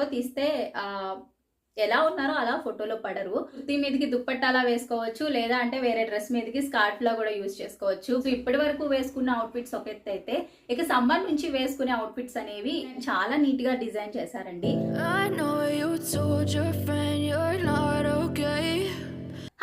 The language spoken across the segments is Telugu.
ఫోటో తీస్తే ఎలా ఉన్నారో అలా ఫోటోలో పడరు. కుర్తీ మీదకి దుప్పట్టాలా వేసుకోవచ్చు, లేదా అంటే వేరే డ్రెస్ మీదకి స్కార్ఫ్ లా కూడా యూజ్ చేసుకోవచ్చు. సో ఇప్పటి వరకు వేసుకున్న అవుట్ఫిట్స్ ఒక ఎత్తు అయితే, ఇక సమ్మర్ నుంచి వేసుకునే అవుట్ఫిట్స్ అనేవి చాలా నీట్ గా డిజైన్ చేశారండి.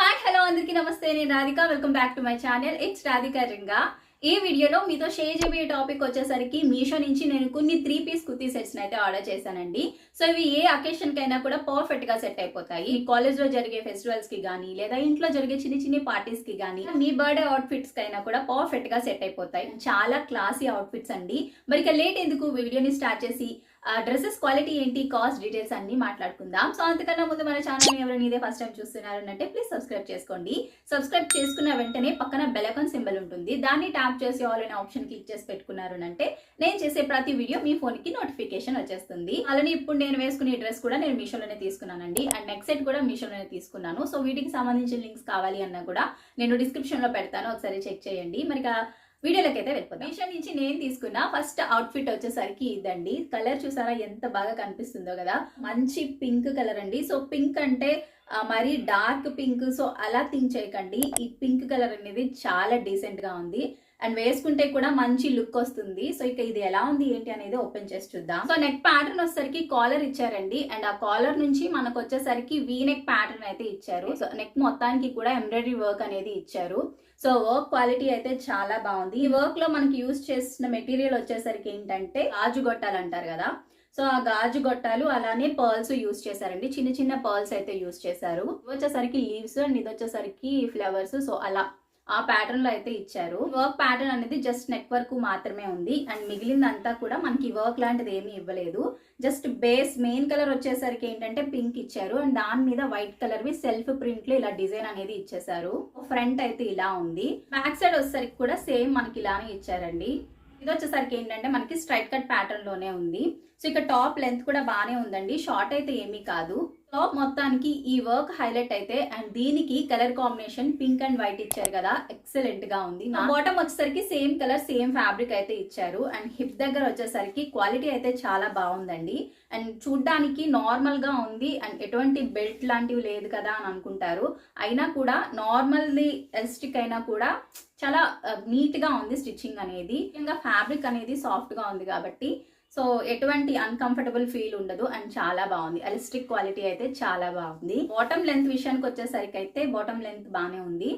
హాయ్ హలో అందరికీ నమస్తే, నేను Radhika. Welcome back to my channel. It's Radhika Ringa. ఈ వీడియోలో మీతో షేర్ చేయబోయే టాపిక్ వచ్చేసరికి మీషో నుంచి నేను కొన్ని 3 పీస్ కుర్తీ సెట్స్ అయితే ఆర్డర్ చేశానండి. సో ఇవి ఏ అకేషన్ కైనా కూడా పర్ఫెక్ట్ గా సెట్ అయిపోతాయి. కాలేజ్ లో జరిగే ఫెస్టివల్స్ కి గానీ, లేదా ఇంట్లో జరిగే చిన్న చిన్న పార్టీస్ కి గానీ, మీ బర్త్డే అవుట్ఫిట్స్ కైనా కూడా పర్ఫెక్ట్ గా సెట్ అయిపోతాయి. చాలా క్లాసీ అవుట్ఫిట్స్ అండి. మరి ఇక లేట్ ఎందుకు, వీడియోని స్టార్ట్ చేసి డ్రెస్సెస్ క్వాలిటీ ఏంటి, కాస్ట్ డీటెయిల్స్ అన్ని మాట్లాడుకుందాం. సో అంతకన్నా ముందు మన ఛానల్ ఎవరైనా ఇదే ఫస్ట్ టైం చూస్తున్నారు అంటే ప్లీజ్ సబ్స్క్రైబ్ చేసుకోండి. సబ్స్క్రైబ్ చేసుకున్న వెంటనే పక్కన బెల్ ఐకాన్ సింబల్ ఉంటుంది, దాన్ని ట్యాప్ చేసి ఆల్ అనే ఆప్షన్ క్లిక్ చేసి పెట్టుకున్నారు అంటే నేను చేసే ప్రతి వీడియో మీ ఫోన్ కి నోటిఫికేషన్ వచ్చేస్తుంది. అలానే ఇప్పుడు నేను వేసుకునే డ్రెస్ కూడా నేను మీషోలోనే తీసుకున్నానండి, అండ్ నెక్స్ట్ సెట్ కూడా మీషోలోనే తీసుకున్నాను. సో వీటికి సంబంధించిన లింక్స్ కావాలి అన్నా కూడా నేను డిస్క్రిప్షన్ లో పెడతాను, ఒకసారి చెక్ చేయండి. మరి వీడియోలోకి అయితే వెళ్ళిపోతాం. మీషో నుంచి నేను తీసుకున్న ఫస్ట్ అవుట్ఫిట్ వచ్చేసరికి ఇదండి. కలర్ చూసారా ఎంత బాగా కనిపిస్తుందో కదా, మంచి పింక్ కలర్ అండి. సో పింక్ అంటే మరి డార్క్ పింక్, సో అలా థింక్ చేయకండి. ఈ పింక్ కలర్ అనేది చాలా డీసెంట్ గా ఉంది, అండ్ వేసుకుంటే కూడా మంచి లుక్ వస్తుంది. సో ఇక ఇది ఎలా ఉంది ఏంటి అనేది ఓపెన్ చేసి చూద్దాం. సో నెక్ ప్యాటర్న్ వచ్చేసరికి కాలర్ ఇచ్చారండి, అండ్ ఆ కాలర్ నుంచి మనకు వచ్చేసరికి వీ నెక్ ప్యాటర్న్ అయితే ఇచ్చారు. సో నెక్ మొత్తానికి కూడా ఎంబ్రాయిడరీ వర్క్ అనేది ఇచ్చారు. సో వర్క్ క్వాలిటీ అయితే చాలా బాగుంది. ఈ వర్క్ లో మనకి యూజ్ చేసిన మెటీరియల్ వచ్చేసరికి ఏంటంటే గాజు గొట్టాలు అంటారు కదా, సో ఆ గాజు గొట్టాలు అలానే పర్ల్స్ యూజ్ చేశారండి. చిన్న చిన్న పర్ల్స్ అయితే యూజ్ చేశారు. వచ్చేసరికి లీవ్స్ అండ్ ఇది వచ్చేసరికి ఫ్లవర్స్. సో అలా ఆ ప్యాటర్న్ లో అయితే ఇచ్చారు. వర్క్ ప్యాటర్న్ అనేది జస్ట్ నెక్ వర్క్ మాత్రమే ఉంది, అండ్ మిగిలిందంతా కూడా మనకి వర్క్ లాంటిది ఏమీ ఇవ్వలేదు. జస్ట్ బేస్ మెయిన్ కలర్ వచ్చేసరికి ఏంటంటే పింక్ ఇచ్చారు, అండ్ దాని మీద వైట్ కలర్ వి సెల్ఫ్ ప్రింట్ లో ఇలా డిజైన్ అనేది ఇచ్చేసారు. ఫ్రంట్ అయితే ఇలా ఉంది, బ్యాక్ సైడ్ వచ్చేసరికి కూడా సేమ్ మనకి ఇలానే ఇచ్చారండి. ఇది వచ్చేసరికి ఏంటంటే మనకి స్ట్రైట్ కట్ ప్యాటర్న్ లోనే ఉంది. సో ఇక టాప్ లెంత్ కూడా బాగానే ఉందండి, షార్ట్ అయితే ఏమీ కాదు. టాప్ మొత్తానికి ఈ వర్క్ హైలైట్ అయితే, అండ్ దీనికి colour combination pink and white ఇచ్చారు కదా, ఎక్సలెంట్ గా ఉంది. బాటమ్ వచ్చేసరికి సేమ్ కలర్ సేమ్ ఫ్యాబ్రిక్ అయితే ఇచ్చారు, అండ్ హిప్ దగ్గర వచ్చేసరికి క్వాలిటీ అయితే చాలా బాగుందండి. అండ్ చూడ్డానికి నార్మల్ గా ఉంది, అండ్ ఎటువంటి బెల్ట్ లాంటివి లేదు కదా అని అనుకుంటారు. అయినా కూడా నార్మల్లీ ఎలాస్టిక్ అయినా కూడా చాలా నీట్ గా ఉంది స్టిచ్చింగ్ అనేది. ఇంకా ఫ్యాబ్రిక్ అనేది సాఫ్ట్ గా ఉంది కాబట్టి సో ఎటువంటి అన్కంఫర్టబుల్ ఫీల్ ఉండదు, అండ్ చాలా బాగుంది. ఎలాస్టిక్ క్వాలిటీ అయితే చాలా బాగుంది. బాటమ్ లెంత్ విషయానికి వచ్చేసరికి అయితే బాటమ్ లెంత్ బాగానే ఉంది,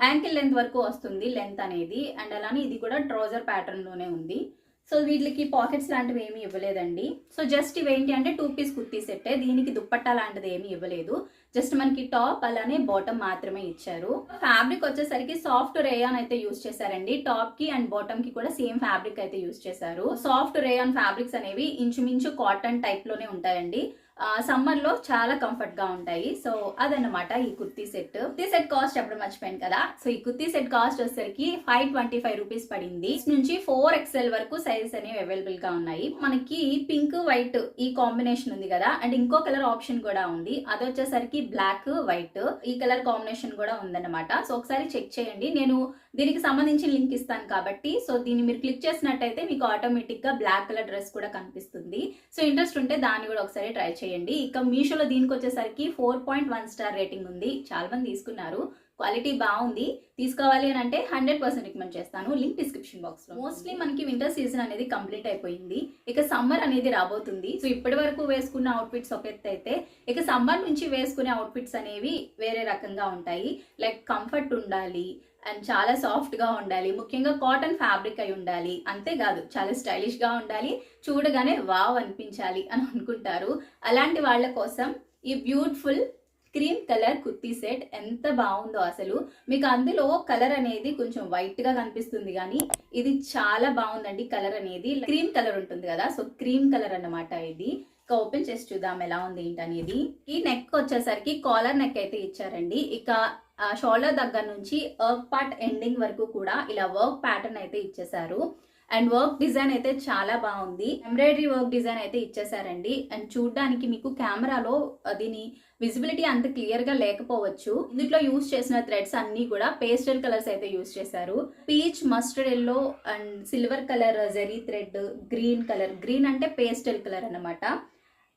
యాంకిల్ లెంత్ వరకు వస్తుంది లెంత్ అనేది, అండ్ అలానే ఇది కూడా ట్రౌజర్ ప్యాటర్న్ లోనే ఉంది. సో వీటికి పాకెట్స్ లాంటివి ఏమి ఇవ్వలేదండి. సో జస్ట్ ఇవేంటి అంటే 2 పీస్ కుర్తీ సెట్టే, దీనికి దుప్పట్టా లాంటిది ఏమి ఇవ్వలేదు. జస్ట్ మనకి టాప్ అలానే బాటమ్ మాత్రమే ఇచ్చారు. ఫ్యాబ్రిక్ వచ్చేసరికి సాఫ్ట్ రేయాన్ అయితే యూజ్ చేశారండి. టాప్ కి అండ్ బాటమ్ కి కూడా సేమ్ ఫ్యాబ్రిక్ అయితే యూజ్ చేశారు. సాఫ్ట్ రేయాన్ ఫ్యాబ్రిక్స్ అనేవి ఇంచుమించు కాటన్ టైప్ లోనే ఉంటాయండి. సమ్మర్ లో చాలా కంఫర్ట్ గా ఉంటాయి. సో అదన్నమాట ఈ kurti set. Kurti set cost ఎప్పుడు మర్చిపోయాను కదా. సో ఈ కుర్తీ సెట్ కాస్ట్ వచ్చేసరికి 525 రూపీస్ పడింది. నుంచి 4XL వరకు సైజెస్ అనేవి అవైలబుల్ గా ఉన్నాయి. మనకి పింక్ వైట్ ఈ కాంబినేషన్ ఉంది కదా, అండ్ ఇంకో కలర్ ఆప్షన్ కూడా ఉంది, అది వచ్చేసరికి బ్లాక్ వైట్ ఈ కలర్ కాంబినేషన్ కూడా ఉందన్నమాట. సో ఒకసారి చెక్ చేయండి, నేను దీనికి సంబంధించిన లింక్ ఇస్తాను కాబట్టి. సో దీన్ని మీరు క్లిక్ చేసినట్టయితే మీకు ఆటోమేటిక్ గా బ్లాక్ కలర్ డ్రెస్ కూడా కనిపిస్తుంది. సో ఇంట్రెస్ట్ ఉంటే దాన్ని కూడా ఒకసారి ట్రై చేయండి. ఇక మీషోలో దీనికి వచ్చేసరికి 4.1 స్టార్ రేటింగ్ ఉంది, చాలా మంది తీసుకున్నారు. క్వాలిటీ బాగుంది, తీసుకోవాలి అని అంటే 100% రికమెండ్ చేస్తాను. లింక్ డిస్క్రిప్షన్ బాక్స్ లో. మోస్ట్లీ మనకి వింటర్ సీజన్ అనేది కంప్లీట్ అయిపోయింది, ఇక సమ్మర్ అనేది రాబోతుంది. సో ఇప్పటి వరకు వేసుకున్న అవుట్ఫిట్స్ ఒక ఎత్తు అయితే, ఇక సమ్మర్ నుంచి వేసుకునే అవుట్ఫిట్స్ అనేవి వేరే రకంగా ఉంటాయి. లైక్ కంఫర్ట్ ఉండాలి, అండ్ చాలా సాఫ్ట్ గా ఉండాలి, ముఖ్యంగా కాటన్ ఫ్యాబ్రిక్ అయి ఉండాలి, అంతేకాదు చాలా స్టైలిష్ గా ఉండాలి, చూడగానే వావ్ అనిపించాలి అని అనుకుంటారు. అలాంటి వాళ్ళ కోసం ఈ beautiful cream colour kurti set ఎంత బాగుందో అసలు. మీకు అందులో కలర్ అనేది కొంచెం వైట్ గా కనిపిస్తుంది, కానీ ఇది చాలా బాగుందండి. కలర్ అనేది క్రీమ్ కలర్ ఉంటుంది కదా, సో క్రీమ్ కలర్ అన్నమాట ఇది. ఇక ఓపెన్ చేసి చూద్దాం ఎలా ఉంది ఏంటనేది. ఈ నెక్ వచ్చేసరికి కాలర్ నెక్ అయితే ఇచ్చారండి. ఇక షోల్డర్ దగ్గర నుంచి వర్క్ పార్ట్ ఎండింగ్ వరకు కూడా ఇలా వర్క్ ప్యాటర్న్ అయితే ఇచ్చేసారు, అండ్ వర్క్ డిజైన్ అయితే చాలా బాగుంది. ఎంబ్రాయిడరీ వర్క్ డిజైన్ అయితే ఇచ్చేసారండి, అండ్ చూడడానికి మీకు కెమెరాలో దీని విజిబిలిటీ అంత క్లియర్ గా లేకపోవచ్చు. ఇందులో యూజ్ చేసిన థ్రెడ్స్ అన్ని కూడా పేస్టల్ కలర్స్ అయితే యూజ్ చేశారు. Peach, mustard yellow and silver colour zari thread, green colour, green అంటే పేస్టల్ కలర్ అన్నమాట,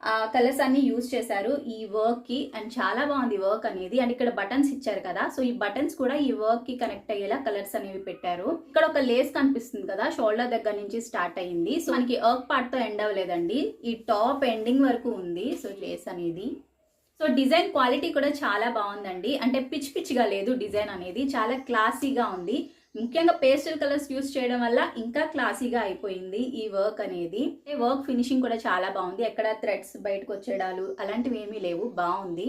ఆ కలర్స్ అన్ని యూజ్ చేశారు ఈ వర్క్ కి. అండ్ చాలా బాగుంది వర్క్ అనేది. అండ్ ఇక్కడ బటన్స్ ఇచ్చారు కదా, సో ఈ బటన్స్ కూడా ఈ వర్క్ కి కనెక్ట్ అయ్యేలా కలర్స్ అనేవి పెట్టారు. ఇక్కడ ఒక లేస్ కనిపిస్తుంది కదా, షోల్డర్ దగ్గర నుంచి స్టార్ట్ అయ్యింది. సో మనకి వర్క్ పార్ట్ తో ఎండ్ అవ్వలేదండి, ఈ టాప్ ఎండింగ్ వరకు ఉంది. సో లేస్ అనేది, సో డిజైన్ క్వాలిటీ కూడా చాలా బాగుందండి. అంటే పిచ్ పిచ్గా లేదు, డిజైన్ అనేది చాలా క్లాసీగా ఉంది. ముఖ్యంగా పేస్టల్ కలర్స్ యూస్ చేయడం వల్ల ఇంకా క్లాసీగా అయిపోయింది ఈ వర్క్ అనేది. వర్క్ ఫినిషింగ్ కూడా చాలా బాగుంది, ఎక్కడ థ్రెడ్స్ బయటకు వచ్చేయడాలు అలాంటివి ఏమీ లేవు, బాగుంది.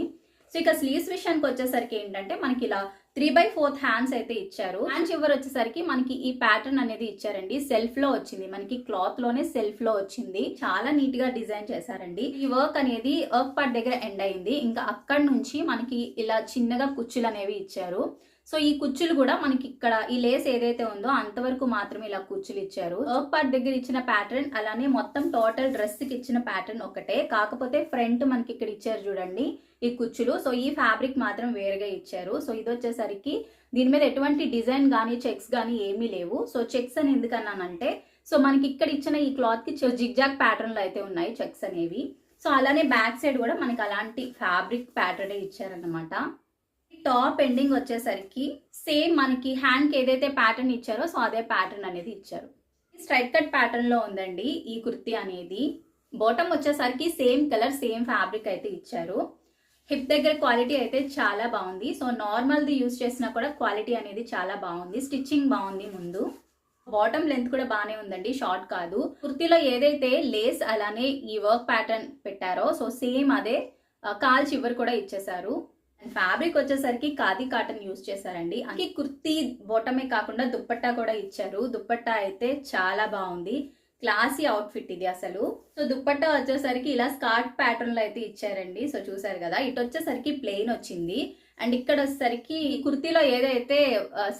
సో ఇక స్లీవ్స్ విషయానికి వచ్చేసరికి ఏంటంటే మనకి ఇలా 3/4 హ్యాండ్స్ అయితే ఇచ్చారు. హ్యాండ్ చివరి వచ్చేసరికి మనకి ఈ ప్యాటర్న్ అనేది ఇచ్చారండి, సెల్ఫ్ లో వచ్చింది, మనకి క్లాత్ లోనే సెల్ఫ్ లో వచ్చింది. చాలా నీట్ గా డిజైన్ చేశారండి. ఈ వర్క్ అనేది వర్క్ పార్ట్ దగ్గర ఎండ్ అయింది, ఇంకా అక్కడ నుంచి మనకి ఇలా చిన్నగా కుచ్చులు అనేవి ఇచ్చారు. సో ఈ కుచ్చులు కూడా మనకి ఇక్కడ ఈ లేస్ ఏదైతే ఉందో అంతవరకు మాత్రమే ఇలా కుచ్చులు ఇచ్చారు. వర్క్ పార్ట్ దగ్గర ఇచ్చిన ప్యాటర్న్ అలానే మొత్తం టోటల్ డ్రెస్ కి ఇచ్చిన ప్యాటర్న్ ఒకటే, కాకపోతే ఫ్రంట్ మనకి ఇక్కడ ఇచ్చారు చూడండి ఈ కుచ్చులు. సో ఈ ఫ్యాబ్రిక్ మాత్రం వేరుగా ఇచ్చారు. సో ఇది వచ్చేసరికి దీని మీద ఎటువంటి డిజైన్ కానీ చెక్స్ కానీ ఏమీ లేవు. సో చెక్స్ అని ఎందుకన్నానంటే, సో మనకి ఇక్కడ ఇచ్చిన ఈ క్లాత్ కి జిగ్జాగ్ ప్యాటర్న్ లో అయితే ఉన్నాయి చెక్స్ అనేవి. సో అలానే బ్యాక్ సైడ్ కూడా మనకి అలాంటి ఫ్యాబ్రిక్ ప్యాటర్న్ ఇచ్చారనమాట. టాప్ ఎండింగ్ వచ్చేసరికి సేమ్ మనకి హ్యాండ్ కి ఏదైతే ప్యాటర్న్ ఇచ్చారో సో అదే ప్యాటర్న్ అనేది ఇచ్చారు. స్ట్రైట్ కట్ ప్యాటర్న్ లో ఉందండి ఈ కుర్తీ అనేది. బాటమ్ వచ్చేసరికి సేమ్ కలర్ సేమ్ ఫ్యాబ్రిక్ అయితే ఇచ్చారు. హిప్ దగ్గర క్వాలిటీ అయితే చాలా బాగుంది. సో నార్మల్ది యూజ్ చేసినా కూడా క్వాలిటీ అనేది చాలా బాగుంది. స్టిచ్చింగ్ బాగుంది. ముందు బాటమ్ లెంత్ కూడా బాగానే ఉందండి, షార్ట్ కాదు. కుర్తీలో ఏదైతే లేస్ అలానే ఈ వర్క్ ప్యాటర్న్ పెట్టారో సో సేమ్ అదే కాల్ చివరి కూడా ఇచ్చేసారు. అండ్ ఫ్యాబ్రిక్ వచ్చేసరికి ఖాదీ కాటన్ యూజ్ చేశారండి. అందుకే కుర్తీ బాటమే కాకుండా దుప్పట్టా కూడా ఇచ్చారు. దుప్పట్టా అయితే చాలా బాగుంది, క్లాసీ అవుట్ఫిట్ ఇది అసలు. సో దుప్పట్టా వచ్చేసరికి ఇలా స్కార్ట్ ప్యాటర్న్ లో అయితే ఇచ్చారండి. సో చూసారు కదా, ఇటు వచ్చేసరికి ప్లెయిన్ వచ్చింది. అండ్ ఇక్కడ వచ్చేసరికి కుర్తీలో ఏదైతే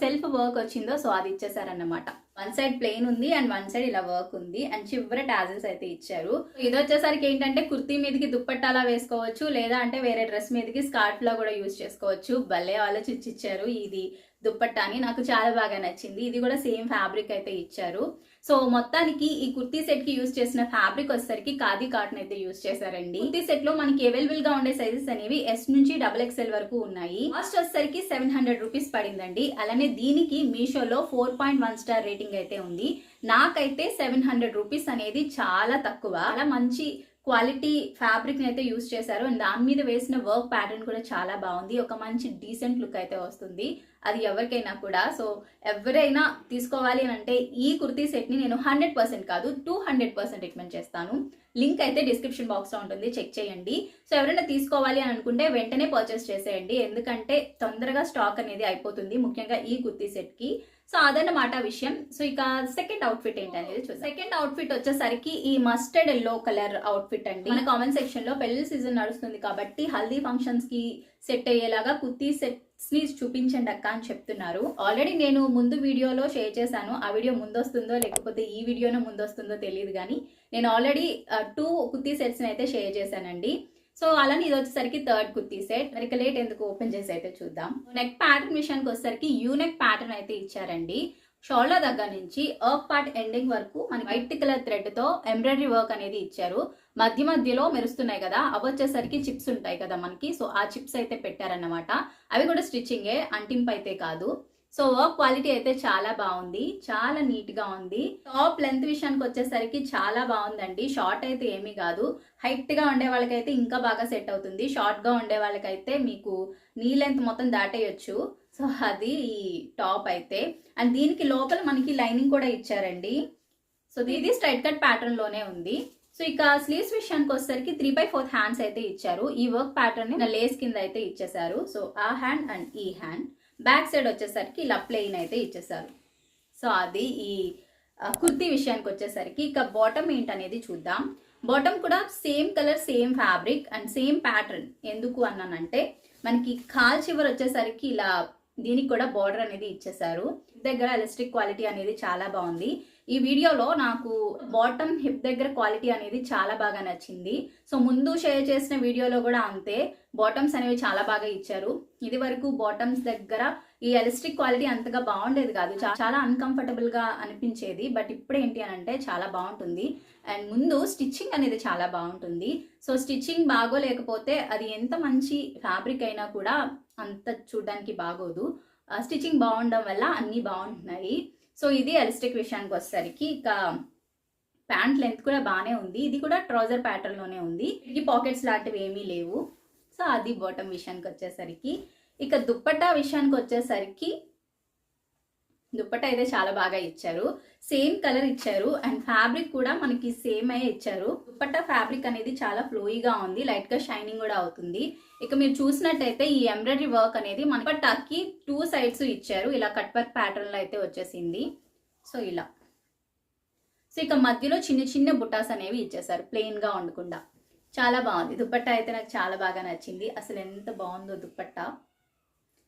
సెల్ఫ్ వర్క్ వచ్చిందో సో అది ఇచ్చేసారన్నమాట. వన్ సైడ్ ప్లెయిన్ ఉంది అండ్ వన్ సైడ్ ఇలా వర్క్ ఉంది అండ్ చివరి టాజిల్స్ అయితే ఇచ్చారు. ఇది వచ్చేసరికి ఏంటంటే కుర్తీ మీదకి దుప్పట్టాలా వేసుకోవచ్చు, లేదా అంటే వేరే డ్రెస్ మీదకి స్కార్ట్ లా కూడా యూజ్ చేసుకోవచ్చు. భలే ఆలోచించి ఇచ్చారు ఇది దుప్పట్టాని, నాకు చాలా బాగా నచ్చింది. ఇది కూడా సేమ్ ఫ్యాబ్రిక్ అయితే ఇచ్చారు. సో మొత్తానికి ఈ కుర్తీ సెట్ కి యూజ్ చేసిన ఫ్యాబ్రిక్ వచ్చేసరికి ఖాదీ కాటన్ అయితే యూజ్ చేశారండి. కుర్తీ సెట్ లో మనకి అవైలబుల్ గా ఉండే సైజెస్ అనేవి S నుంచి XXL వరకు ఉన్నాయి. కాస్ట్ వచ్చేసరికి 700 రూపీస్ పడిందండి. అలానే దీనికి మీషోలో 4.1 స్టార్ రేటింగ్ అయితే ఉంది. నాకైతే 700 రూపీస్ అనేది చాలా తక్కువ. చాలా మంచి క్వాలిటీ ఫ్యాబ్రిక్ అయితే యూజ్ చేశారు. అండ్ దాని మీద వేసిన వర్క్ ప్యాటర్న్ కూడా చాలా బాగుంది. ఒక మంచి డీసెంట్ లుక్ అయితే వస్తుంది అది ఎవరికైనా కూడా. సో ఎవరైనా తీసుకోవాలి అని అంటే ఈ కుర్తీ సెట్ ని నేను 100% కాదు 200% రికమెండ్ చేస్తాను. లింక్ అయితే డిస్క్రిప్షన్ బాక్స్ లో ఉంటుంది, చెక్ చేయండి. సో ఎవరైనా తీసుకోవాలి అని అనుకుంటే వెంటనే పర్చేస్ చేసేయండి, ఎందుకంటే తొందరగా స్టాక్ అనేది అయిపోతుంది, ముఖ్యంగా ఈ కుర్తీ సెట్ కి. సో అదన్నమాట విషయం. సో ఇక సెకండ్ అవుట్ఫిట్ ఏంటనేది చూద్దాం. సెకండ్ అవుట్ఫిట్ వచ్చేసరికి ఈ మస్టర్డ్ ఎల్లో కలర్ అవుట్ఫిట్ అండి. మన కామెంట్ సెక్షన్ లో పెళ్లి సీజన్ నడుస్తుంది కాబట్టి హల్దీ ఫంక్షన్స్ కి సెట్ అయ్యేలాగా కుర్తీ సెట్స్ ని చూపించండి అక్క అని చెప్తున్నారు. ఆల్రెడీ నేను ముందు వీడియోలో షేర్ చేశాను, ఆ వీడియో ముందొస్తుందో లేకపోతే ఈ వీడియోనే ముందొస్తుందో తెలియదు కానీ నేను ఆల్రెడీ 2 కుర్తీ సెట్స్ అయితే షేర్ చేశానండి. సో అలానే ఇది వచ్చేసరికి థర్డ్ కుర్తీ సెట్. మరి లేట్ ఎందుకు, ఓపెన్ చేసి అయితే చూద్దాం. నెక్ ప్యాటర్న్ విషయానికి వచ్చేసరికి యూ నెక్ ప్యాటర్న్ అయితే ఇచ్చారండి. షోల్డర్ దగ్గర నుంచి వర్క్ పార్ట్ ఎండింగ్ వరకు మన వైట్ కలర్ థ్రెడ్ తో ఎంబ్రాయిడరీ వర్క్ అనేది ఇచ్చారు. మధ్య మధ్యలో మెరుస్తున్నాయి కదా, అవి వచ్చేసరికి చిప్స్ ఉంటాయి కదా మనకి, సో ఆ చిప్స్ అయితే పెట్టారన్నమాట. అవి కూడా స్టిచ్చింగే, అంటింపు అయితే కాదు. సో వర్క్ క్వాలిటీ అయితే చాలా బాగుంది, చాలా నీట్ గా ఉంది. టాప్ లెంత్ విషయానికి వచ్చేసరికి చాలా బాగుందండి. షార్ట్ అయితే ఏమీ కాదు, హైట్ గా ఉండే వాళ్ళకైతే ఇంకా బాగా సెట్ అవుతుంది. షార్ట్ గా ఉండే వాళ్ళకైతే మీకు నీ లెంత్ మొత్తం దాటేయచ్చు. సో అది ఈ టాప్ అయితే. అండ్ దీనికి లోపల మనకి లైనింగ్ కూడా ఇచ్చారండి. సో ఇది స్ట్రైట్ కట్ ప్యాటర్న్ లోనే ఉంది. సో ఇక స్లీవ్స్ విషయానికి వచ్చేసరికి 3/4 హ్యాండ్స్ అయితే ఇచ్చారు. ఈ వర్క్ ప్యాటర్న్ ని లేస్ కింద అయితే ఇచ్చేసారు. సో ఆ హ్యాండ్ అండ్ ఈ హ్యాండ్. బ్యాక్ సైడ్ వచ్చేసరికి ఇలా ప్లెయిన్ అయితే ఇచ్చేసారు. సో అది ఈ కుర్తీ విషయానికి వచ్చేసరికి. ఇక బాటమ్ ఏంటనేది చూద్దాం. బాటమ్ కూడా same colour same fabric and same pattern. ఎందుకు అన్నానంటే మనకి కాల్ చివరి వచ్చేసరికి ఇలా దీనికి కూడా బార్డర్ అనేది ఇచ్చేసారు. దగ్గర ఎలాస్టిక్ క్వాలిటీ అనేది చాలా బాగుంది. ఈ వీడియోలో నాకు బాటమ్ హిప్ దగ్గర క్వాలిటీ అనేది చాలా బాగా నచ్చింది. సో ముందు షేర్ చేసిన వీడియోలో కూడా అంతే, బాటమ్స్ అనేవి చాలా బాగా ఇచ్చారు. ఇది వరకు బాటమ్స్ దగ్గర ఈ ఎలాస్టిక్ క్వాలిటీ అంతగా బాగుండేది కాదు, చాలా అన్కంఫర్టబుల్గా అనిపించేది. బట్ ఇప్పుడు ఏంటి అని అంటే చాలా బాగుంటుంది. అండ్ ముందు స్టిచ్చింగ్ అనేది చాలా బాగుంటుంది. సో స్టిచ్చింగ్ బాగోలేకపోతే అది ఎంత మంచి ఫ్యాబ్రిక్ అయినా కూడా అంత చూడడానికి బాగోదు. స్టిచ్చింగ్ బాగుండడం వల్ల అన్నీ బాగుంటున్నాయి. సో ఇది ఎలాస్టిక్ విషయానికి వచ్చేసరికి ఇక ప్యాంట్ లెంత్ కూడా బాగానే ఉంది. ఇది కూడా ట్రౌజర్ ప్యాటర్న్లోనే ఉంది, ఇది పాకెట్స్ లాంటివి ఏమీ లేవు. సో అది బాటమ్ విషయానికి వచ్చేసరికి. ఇక దుప్పట్టా విషయానికి వచ్చేసరికి దుప్పట్టా అయితే చాలా బాగా ఇచ్చారు, సేమ్ కలర్ ఇచ్చారు అండ్ ఫ్యాబ్రిక్ కూడా మనకి సేమ్ అయ్యే ఇచ్చారు. దుప్పట్టా ఫ్యాబ్రిక్ అనేది చాలా ఫ్లోయిగా ఉంది, లైట్ గా షైనింగ్ కూడా అవుతుంది. ఇక మీరు చూసినట్టయితే ఈ ఎంబ్రాయిడరీ వర్క్ అనేది మన దుప్పట్టాకి 2 సైడ్స్ ఇచ్చారు, ఇలా కట్ వర్క్ ప్యాటర్న్ లో అయితే వచ్చేసింది. సో ఇలా, సో ఇక మధ్యలో చిన్న చిన్న బుటాస్ అనేవి ఇచ్చేసారు, ప్లెయిన్ గా ఉండకుండా. చాలా బాగుంది దుప్పట్టా అయితే, నాకు చాలా బాగా నచ్చింది. అసలు ఎంత బాగుందో దుప్పట్టా.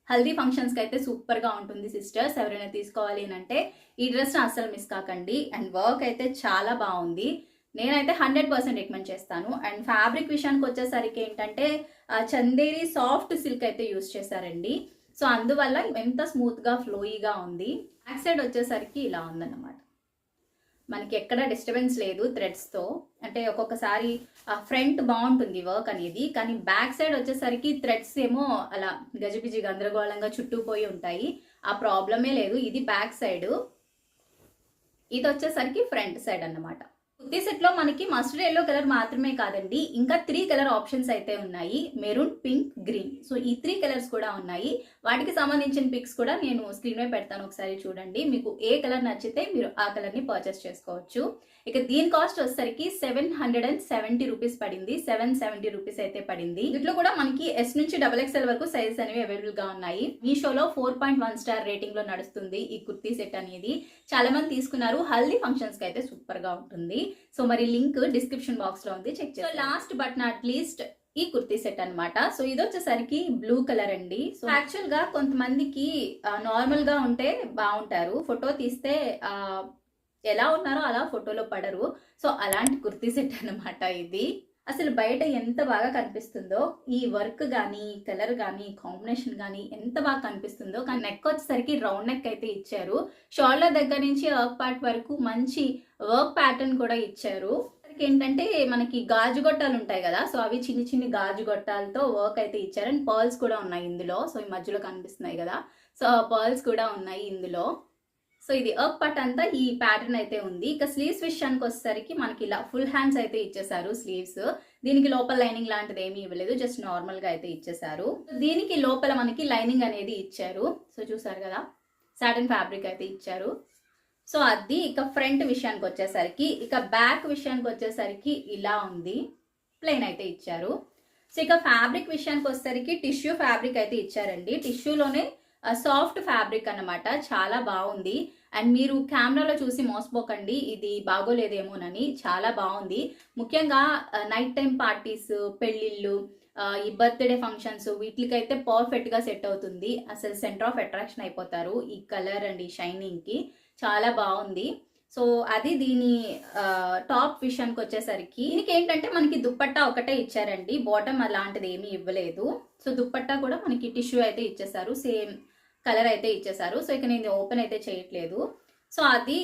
హల్దీ ఫంక్షన్స్కి అయితే సూపర్గా ఉంటుంది సిస్టర్స్. ఎవరైనా తీసుకోవాలి అంటే ఈ డ్రెస్ని అస్సలు మిస్ కాకండి. అండ్ వర్క్ అయితే చాలా బాగుంది, నేనైతే 100% రికమెండ్ చేస్తాను. అండ్ ఫ్యాబ్రిక్ విషయానికి వచ్చేసరికి ఏంటంటే చందేరి సాఫ్ట్ సిల్క్ అయితే యూస్ చేశారండి. సో అందువల్ల ఎంత స్మూత్గా ఫ్లోయిగా ఉంది. బ్యాక్ సైడ్ వచ్చేసరికి ఇలా ఉందన్నమాట, మనకి ఎక్కడ డిస్టర్బెన్స్ లేదు థ్రెడ్స్తో. అంటే ఒక్కొక్కసారి ఫ్రంట్ బాగుంటుంది వర్క్ అనేది, కానీ బ్యాక్ సైడ్ వచ్చేసరికి థ్రెడ్స్ ఏమో అలా గజిబిజి గందరగోళంగా చుట్టుపోయి ఉంటాయి, ఆ ప్రాబ్లమే లేదు. ఇది బ్యాక్ సైడ్, ఇది వచ్చేసరికి ఫ్రంట్ సైడ్ అన్నమాట. కుర్తీ సెట్ లో మనకి మస్టర్డ్ ఎల్లో కలర్ మాత్రమే కాదండి, ఇంకా 3 కలర్ ఆప్షన్స్ అయితే ఉన్నాయి, మెరూన్, పింక్, గ్రీన్. సో ఈ 3 కలర్స్ కూడా ఉన్నాయి. వాటికి సంబంధించిన పిక్స్ కూడా నేను స్క్రీన్ మీద పెడతాను, ఒకసారి చూడండి. మీకు ఏ కలర్ నచ్చితే మీరు ఆ కలర్ ని పర్చేస్ చేసుకోవచ్చు. ఇక దీని కాస్ట్ వచ్చేసరికి 770 రూపీస్ పడింది, 770 రూపీస్ అయితే పడింది. దీంట్లో కూడా మనకి ఎస్ నుంచి XXL వరకు సైజెస్ అనేవి అవైలబుల్ గా ఉన్నాయి. మీషోలో 4.1 స్టార్ రేటింగ్ లో నడుస్తుంది ఈ కుర్తీ సెట్ అనేది. చాలా మంది తీసుకున్నారు, హల్దీ ఫంక్షన్స్ కి అయితే సూపర్ గా ఉంటుంది. సో మరి లింక్ డిస్క్రిప్షన్ బాక్స్ లో ఉంది, చెక్ చేయండి. లాస్ట్ బట్ నాట్ లీస్ట్ ఈ కుర్తీ సెట్ అన్నమాట. సో ఇది వచ్చేసరికి బ్లూ కలర్ అండి. సో యాక్చువల్ గా కొంతమందికి నార్మల్ గా ఉంటే బాగుంటారు, ఫోటో తీస్తే ఎలా ఉన్నారో అలా ఫోటోలో పడరు. సో అలాంటి కుర్తీ సెట్ అన్నమాట ఇది. అసలు బయట ఎంత బాగా కనిపిస్తుందో, ఈ వర్క్ కానీ కలర్ కానీ కాంబినేషన్ కానీ ఎంత బాగా కనిపిస్తుందో. కానీ నెక్ వచ్చేసరికి రౌండ్ నెక్ అయితే ఇచ్చారు, షోల్డర్ దగ్గర నుంచి వర్క్ పార్ట్ వరకు మంచి వర్క్ ప్యాటర్న్ కూడా ఇచ్చారు. ఏంటంటే మనకి గాజు గొట్టాలు ఉంటాయి కదా, సో అవి చిన్ని చిన్ని గాజు గొట్టాలతో వర్క్ అయితే ఇచ్చారు. అండ్ పర్ల్స్ కూడా ఉన్నాయి ఇందులో, సో ఈ మధ్యలో కనిపిస్తున్నాయి కదా, సో పర్ల్స్ కూడా ఉన్నాయి ఇందులో. సో ఇది వర్క్ పార్ట్ అంతా ఈ ప్యాటర్న్ అయితే ఉంది. ఇక స్లీవ్స్ విషయానికి వచ్చేసరికి మనకి ఇలా ఫుల్ హ్యాండ్స్ అయితే ఇచ్చేసారు స్లీవ్స్. దీనికి లోపల లైనింగ్ లాంటిది ఏమీ ఇవ్వలేదు, జస్ట్ నార్మల్ గా అయితే ఇచ్చేసారు. దీనికి లోపల మనకి లైనింగ్ అనేది ఇచ్చారు. సో చూసారు కదా, సాటిన్ ఫ్యాబ్రిక్ అయితే ఇచ్చారు. సో అది. ఇక ఫ్రంట్ విషయానికి వచ్చేసరికి, ఇక బ్యాక్ విషయానికి వచ్చేసరికి ఇలా ఉంది, ప్లెయిన్ అయితే ఇచ్చారు. సో ఇక ఫ్యాబ్రిక్ విషయానికి వచ్చేసరికి టిష్యూ ఫ్యాబ్రిక్ అయితే ఇచ్చారండి. టిష్యూలోనే సాఫ్ట్ ఫ్యాబ్రిక్ అన్నమాట, చాలా బాగుంది. అండ్ మీరు కెమెరాలో చూసి మోసపోకండి, ఇది బాగోలేదేమోనని, చాలా బాగుంది. ముఖ్యంగా నైట్ టైం పార్టీస్, పెళ్ళిళ్ళు, ఈ బర్త్డే ఫంక్షన్స్, వీటికైతే పర్ఫెక్ట్ గా సెట్ అవుతుంది. అసలు సెంటర్ ఆఫ్ అట్రాక్షన్ అయిపోతారు ఈ కలర్ అండ్ ఈ షైనింగ్ కి, చాలా బాగుంది. సో అది దీని టాప్ విషయానికి వచ్చేసరికి, దీనికి ఏంటంటే మనకి దుప్పట్టా ఒకటే ఇచ్చారండి, బాటమ్ అలాంటిది ఏమీ ఇవ్వలేదు. సో దుప్పట్టా కూడా మనకి టిష్యూ అయితే ఇచ్చేసారు, సేమ్ కలర్ అయితే ఇచ్చేసారు. సో ఇక నేను ఓపెన్ అయితే చేయట్లేదు. సో అది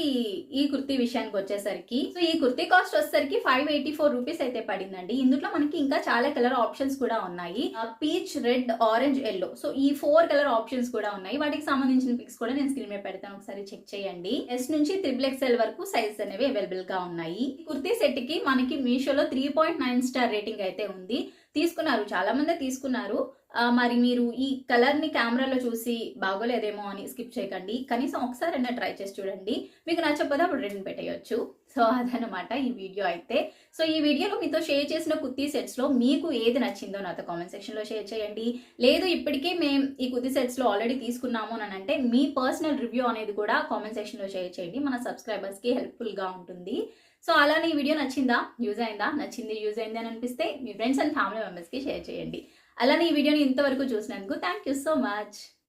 ఈ కుర్తీ విషయానికి వచ్చేసరికి. సో ఈ కుర్తీ కాస్ట్ వచ్చేసరికి 584 రూపీస్ అయితే పడిందండి. ఇందులో మనకి ఇంకా చాలా కలర్ ఆప్షన్స్ కూడా ఉన్నాయి, peach, red, orange, yellow. So ఈ 4 కలర్ ఆప్షన్స్ కూడా ఉన్నాయి. వాటికి సంబంధించిన పిక్స్ కూడా నేను స్క్రీన్ మీద పెడతాను, ఒకసారి చెక్ చేయండి. ఎస్ నుంచి XXL వరకు సైజెస్ అనేవి అవైలబుల్ గా ఉన్నాయి. కుర్తీ సెట్ కి మనకి మీషోలో 3.9 స్టార్ రేటింగ్ అయితే ఉంది. తీసుకున్నారు, చాలా మంది తీసుకున్నారు. మరి మీరు ఈ కలర్ ని కెమెరాలో చూసి బాగోలేదేమో అని స్కిప్ చేయకండి, కనీసం ఒకసారి ట్రై చేసి చూడండి. మీకు నచ్చకపోతే అప్పుడు రిటర్న్ పెట్టేయచ్చు. సో అదనమాట ఈ వీడియో అయితే. సో ఈ వీడియోలో మీతో షేర్ చేసిన కుర్తీ సెట్స్ లో మీకు ఏది నచ్చిందో నాతో కామెంట్ సెక్షన్ లో షేర్ చేయండి. లేదు ఇప్పటికే మేము ఈ కుర్తీ సెట్స్ లో ఆల్రెడీ తీసుకున్నాము అని అంటే మీ పర్సనల్ రివ్యూ అనేది కూడా కామెంట్ సెక్షన్ లో షేర్ చేయండి, మన సబ్స్క్రైబర్స్ కి హెల్ప్ఫుల్ గా ఉంటుంది. సో అలానే ఈ వీడియో నచ్చిందా, యూజ్ అయిందా, నచ్చింది యూజ్ అయింది అని అనిపిస్తే మీ ఫ్రెండ్స్ అండ్ ఫ్యామిలీ మెంబర్స్ కి షేర్ చేయండి. అలానే ఈ వీడియోని ఇంతవరకు చూసినందుకు థ్యాంక్ యూ సో మచ్.